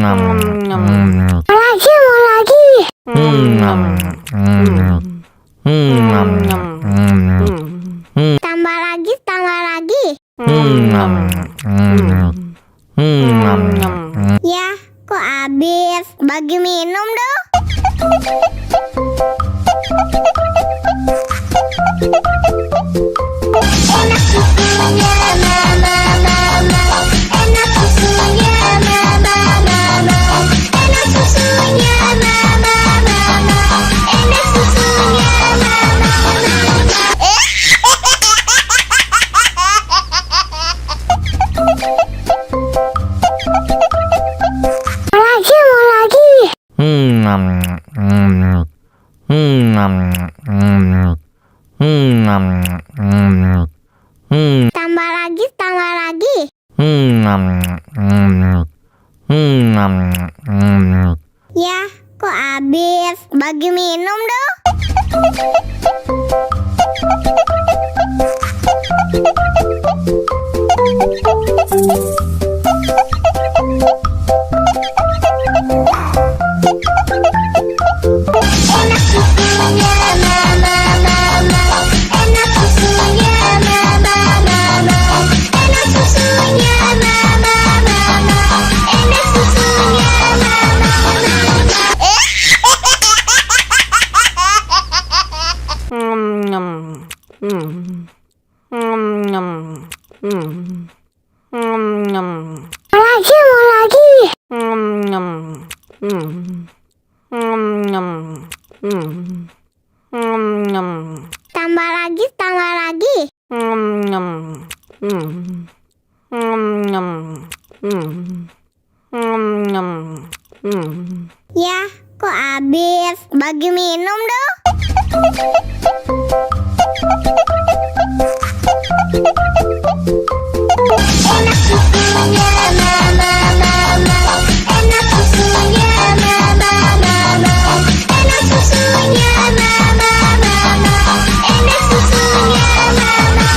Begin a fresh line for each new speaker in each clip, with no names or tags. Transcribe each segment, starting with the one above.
Lagi mau lagi. Tambah lagi, tambah lagi. Ya, kok habis? Bagi minum dong. Enak susunya, mama, mama. Enak susunya, mama, mama. Enak susunya, mama, mama. Enak susunya, mama, mama. Lagi mau lagi. Tambah lagi, tambah lagi. Ya, kok habis? Bagi minum dong. Enak susunya, mama, mama. Enak susunya, mama, mama. Enak susunya, mama, mama. Enak susunya, mama, mama. Lagi mau lagi. Tambah lagi, tambah lagi. Ya, kok habis? Bagi minum dong. Enak susunya, mama, mama. Enak susunya, mama, mama. Enak susunya, mama, mama. Enak susunya, mama, mama.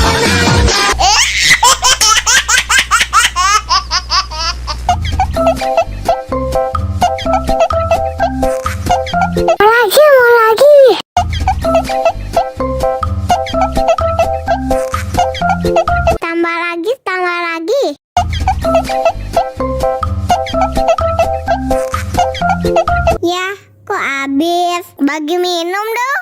Lagi mau lagi. Tambah lagi, tambah lagi. Ya, kok habis? Bagi minum dong.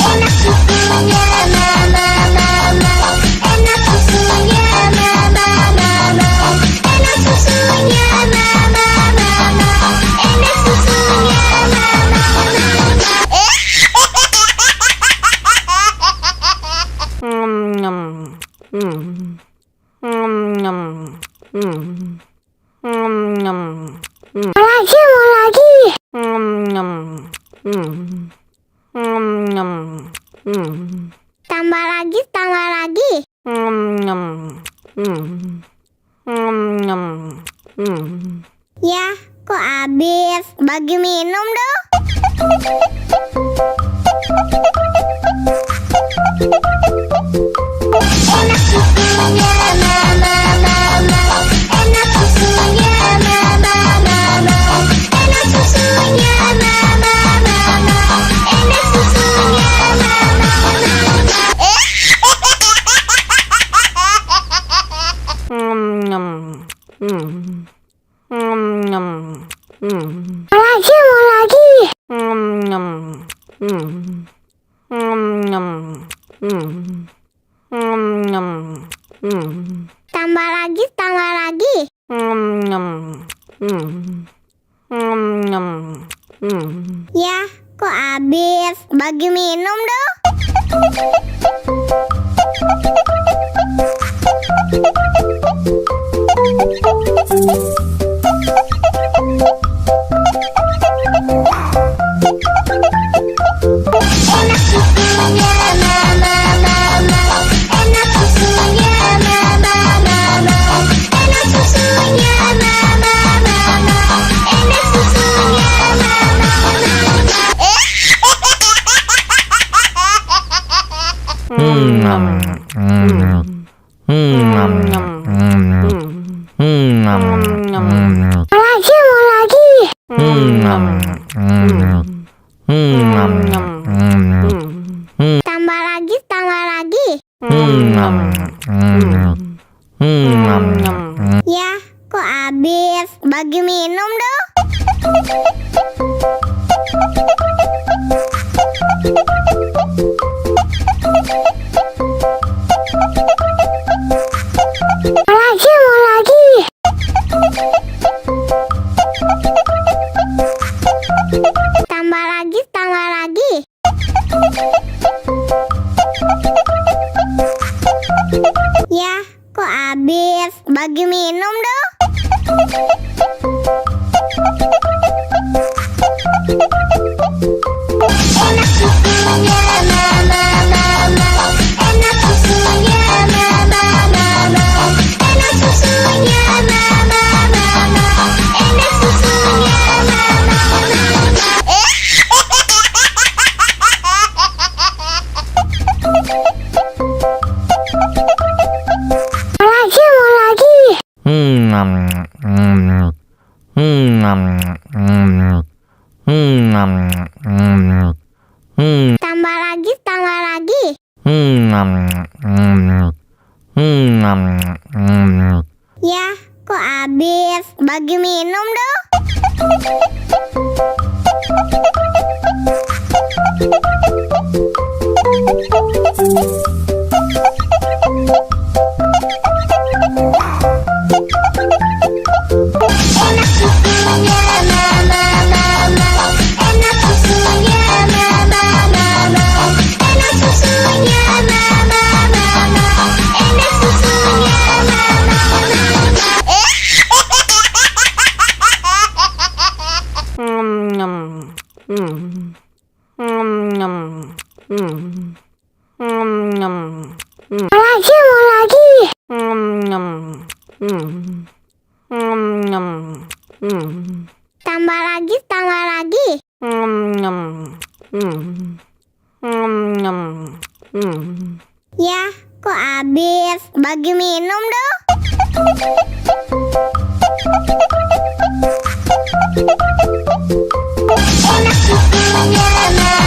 Enak susunya, mama, mama. Enak susunya, mama, mama. Enak susunya, mama, mama. Enak susunya, mama, mama. Lagi mau lagi. Tambah lagi, tambah lagi. Ya, kok habis? Bagi minum dong. Enak susunya, mama, mama. Enak susunya, mama, mama. Enak susunya, mama, mama. Enak susunya, mama, mama. Lagi mau lagi. Tambah lagi, tambah lagi. Ya, kok habis? Bagi minum dong. Enak susunya, mama, mama. Enak susunya, mama, mama. Enak susunya, mama, mama. Enak susunya, mama, mama. Lagi, mau lagi. Tambah lagi, tambah lagi. Ya, kok habis? Bagi minum dong. Lagi, mau lagi. Tambah lagi, tambah lagi. Ya, kok habis? Bagi minum dong. Enak susunya mama, mama. Enak susunya mama, mama. Enak susunya mama, mama. Enak susunya mama, mama. Lagi, mau lagi. Tambah lagi, tambah lagi. Ya, kok habis? Bagi minum dong. Enak susunya mama, mama. Enak susunya mama, mama. Enak susunya mama, mama. Enak susunya mama, mama. Lagi, mau lagi. Tambah lagi, tambah lagi. Ya, kok habis? Bagi minum dong. Enak susunya mama.